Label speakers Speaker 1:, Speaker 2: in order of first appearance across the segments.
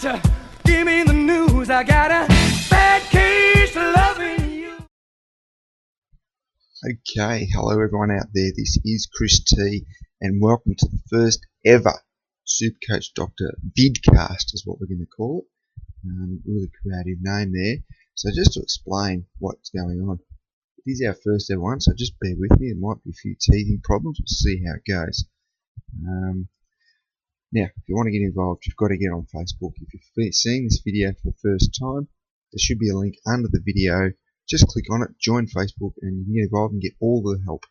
Speaker 1: doctor, give me the news. I got a bad case of loving you.
Speaker 2: Okay, hello everyone out there. This is Chris T, and welcome to the first ever Supercoach Doctor Vidcast, is what we're going to call it. Really creative name there. So just to explain what's going on, it is our first ever one, so just bear with me. There might be a few teething problems. We'll see how it goes. Now, if you want to get involved, you've got to get on Facebook. If you're seeing this video for the first time, there should be a link under the video. Just click on it, join Facebook, and you can get involved and get all the help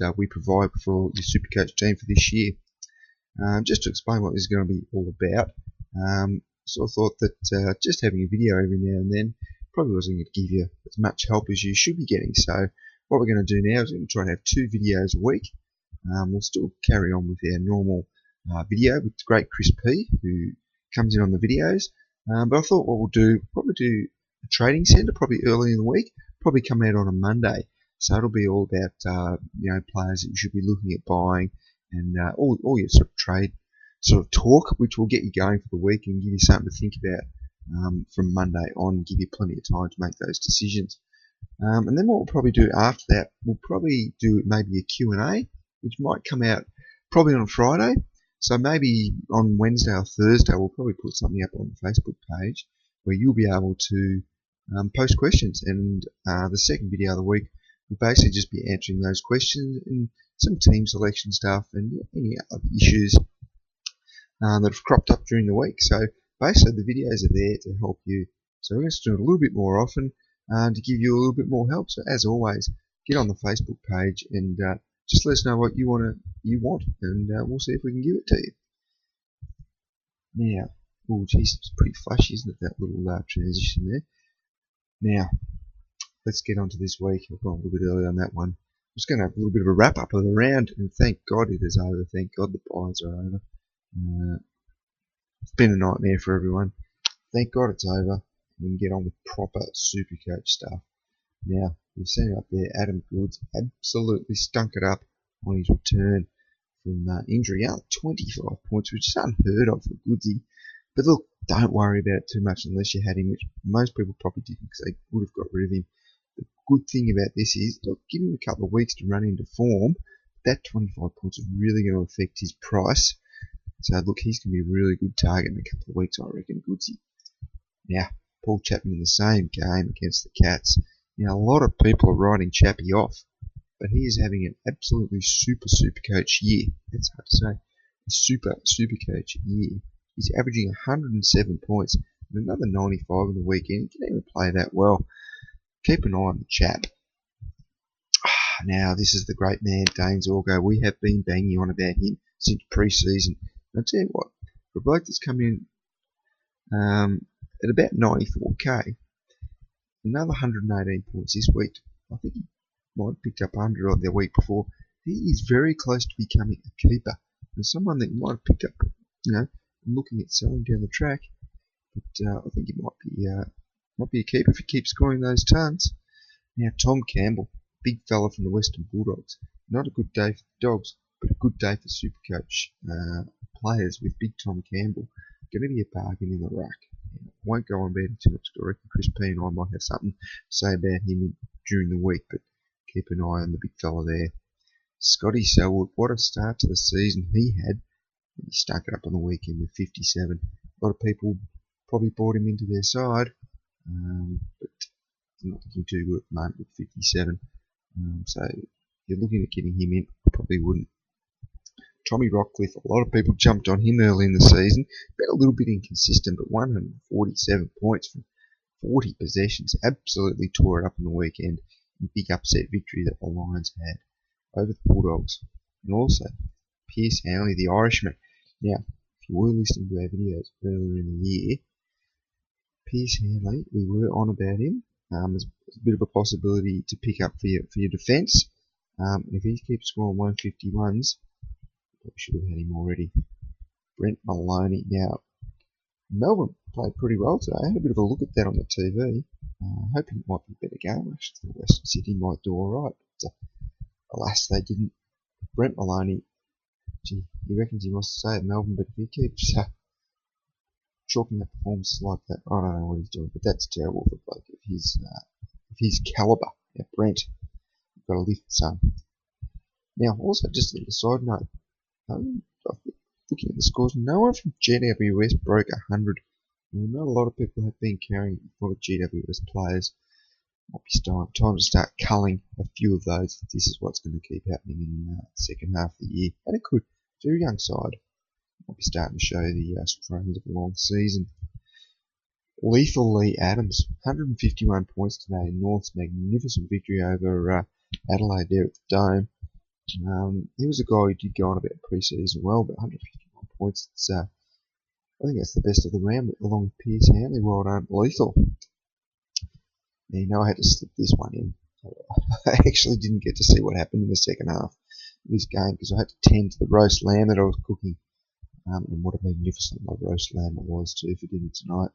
Speaker 2: that we provide for your Supercoach team for this year. Just to explain what this is going to be all about, sort of thought that just having a video every now and then probably wasn't going to give you as much help as you should be getting. So what we're going to do now is we're going to try and have 2 videos a week. We'll still carry on with our normal video with the great Chris P, who comes in on the videos. But I thought what we'll do, probably do a trading centre, probably early in the week, probably come out on a Monday. So it'll be all about players that you should be looking at buying, and all your sort of trade sort of talk, which will get you going for the week and give you something to think about from Monday on, give you plenty of time to make those decisions. And then what we'll probably do after that, we'll probably do maybe a Q&A, which might come out probably on Friday. So maybe on Wednesday or Thursday, we'll probably put something up on the Facebook page where you'll be able to post questions. And the second video of the week will basically just be answering those questions and some team selection stuff and any other issues that have cropped up during the week. So basically the videos are there to help you. So we're going to do it a little bit more often to give you a little bit more help. So as always, get on the Facebook page and just let us know what you want, and we'll see if we can give it to you. Now, oh geez, it's pretty flashy, isn't it, that little transition there? Now, let's get on to this week. I've gone a little bit early on that one. I'm just going to have a little bit of a wrap up of the round, and thank God it is over. Thank God the buys are over. It's been a nightmare for everyone. Thank God it's over. We can get on with proper Supercoach stuff. Now, you've seen it up there, Adam Goods absolutely stunk it up on his return from injury. 25 points, which is unheard of for Goodsy. But look, don't worry about it too much unless you had him, which most people probably didn't because they would have got rid of him. The good thing about this is, look, give him a couple of weeks to run into form. That 25 points is really going to affect his price. So look, he's going to be a really good target in a couple of weeks, I reckon, Goodsy. Now, Paul Chapman in the same game against the Cats. Now, a lot of people are writing Chappie off, but he is having an absolutely Supercoach year. That's hard to say. A Supercoach year. He's averaging 107 points and another 95 in the weekend. He can even play that well. Keep an eye on the chap. Now, this is the great man, Dane Zorgo. We have been banging on about him since pre-season. I'll tell you what, for a bloke that's come in at about 94k, another 118 points this week. I think he might have picked up 100 on the week before. He is very close to becoming a keeper, and someone that you might have picked up, looking at selling down the track. But I think it might be a keeper if he keeps scoring those tons. Now, Tom Campbell, big fella from the Western Bulldogs. Not a good day for the Dogs, but a good day for Supercoach players with big Tom Campbell. Going to be a bargain in the ruck. I won't go on about him too much. I reckon Chris P and I might have something to say about him during the week, but keep an eye on the big fella there. Scotty Selwood, what a start to the season he had. He stuck it up on the weekend with 57. A lot of people probably brought him into their side, but not looking too good at the moment with 57. So if you're looking at getting him in, I probably wouldn't. Tommy Rockcliffe, a lot of people jumped on him early in the season. Been a little bit inconsistent, but 147 points from 40 possessions. Absolutely tore it up on the weekend. Big upset victory that the Lions had over the Bulldogs. And also, Pierce Hanley, the Irishman. Now, if you were listening to our videos earlier in the year, Pierce Hanley, we were on about him. There's a bit of a possibility to pick up for your defence. And if he keeps scoring 151s, we should have had him already. Brent Maloney. Now, Melbourne played pretty well today. I had a bit of a look at that on the TV. Hoping it might be a better game. Actually, thought Western Sydney might do alright. But alas, they didn't. Brent Maloney, gee, he reckons he wants to stay at Melbourne, but if he keeps chalking up performances like that. I don't know what he's doing, but that's terrible for a bloke of his calibre. Yeah, Brent, you've got to lift some. Now, also just a little side note, looking at the scores, no one from GWS broke 100. I know a lot of people have been carrying a lot of GWS players. Might be time to start culling a few of those. This is what's going to keep happening in the second half of the year, and it could. Very young side. Might be starting to show the strains of a long season. Lethal Lee Adams, 151 points today. North's magnificent victory over Adelaide there at the Dome. He was a guy who did go on about pre-season well, but 151 points. I think that's the best of the round, along with Pierce Hanley. Well done, Lethal. Now, you know I had to slip this one in. I actually didn't get to see what happened in the second half of this game because I had to tend to the roast lamb that I was cooking. And what a magnificent roast lamb it was too for dinner tonight.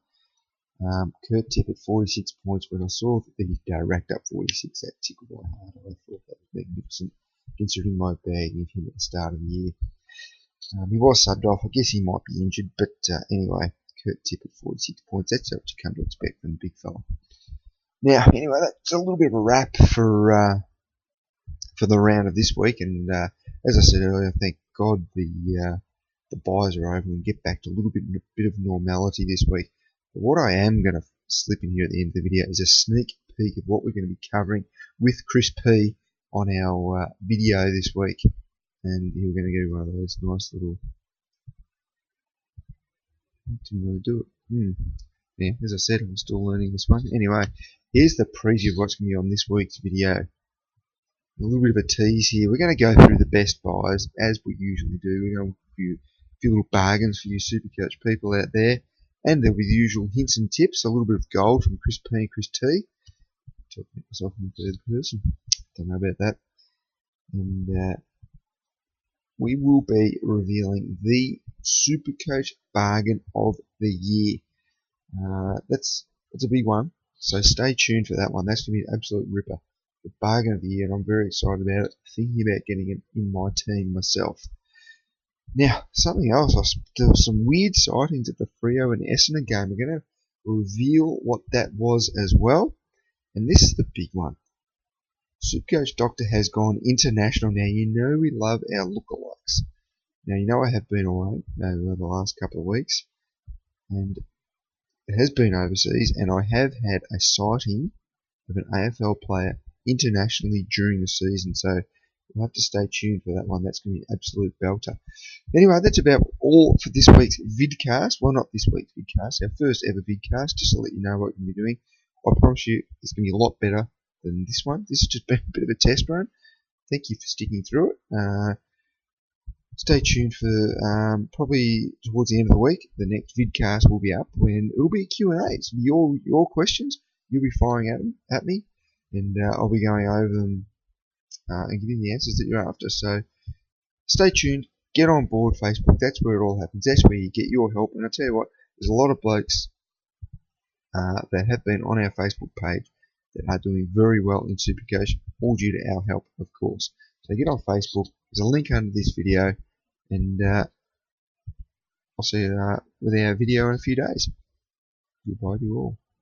Speaker 2: Kurt Tippett, 46 points. When I saw that he racked up 46, that tickled my heart. I thought that was magnificent, considering my bagging of him at the start of the year. He was subbed off. I guess he might be injured, but anyway, Kurt Tippett, 46 points. That's what you come to expect from the big fella. Now, anyway, that's a little bit of a wrap for the round of this week. And as I said earlier, thank God the buys are over and get back to a little bit of normality this week. But what I am going to slip in here at the end of the video is a sneak peek of what we're going to be covering with Chris P on our video this week. And you're going to get one of those nice little... Didn't really do it. Yeah, as I said, I'm still learning this one. Anyway, here's the preview of what's going to be on this week's video. A little bit of a tease here. We're going to go through the best buys, as we usually do. We're going to look for a few little bargains for you Supercoach people out there. And there'll be the usual hints and tips, a little bit of gold from Chris P and Chris T. Talking about myself in the third person. Don't know about that. And we will be revealing the Supercoach bargain of the year. That's a big one, so stay tuned for that one. That's going to be an absolute ripper. The bargain of the year, and I'm very excited about it. Thinking about getting it in my team myself. Now, something else. There were some weird sightings at the Freo and Essendon game. We're going to reveal what that was as well. And this is the big one. Supercoach Doctor has gone international. Now, you know we love our lookalikes. Now, you know I have been away over the last couple of weeks. And it has been overseas. And I have had a sighting of an AFL player internationally during the season. So, you'll have to stay tuned for that one. That's going to be an absolute belter. Anyway, that's about all for this week's vidcast. Well, not this week's vidcast, our first ever vidcast, just to let you know what we're going to be doing. I promise you it's going to be a lot better than this one. This has just been a bit of a test run. Thank you for sticking through it. Stay tuned for probably towards the end of the week. The next vidcast will be up when it will be a Q&A. It's your questions. You'll be firing at me, and I'll be going over them and giving the answers that you're after. So stay tuned. Get on board Facebook. That's where it all happens. That's where you get your help. And I tell you what, there's a lot of blokes that have been on our Facebook page that are doing very well in Supercoach, all due to our help, of course. So get on Facebook. There's a link under this video, and I'll see you with our video in a few days. Goodbye to you all.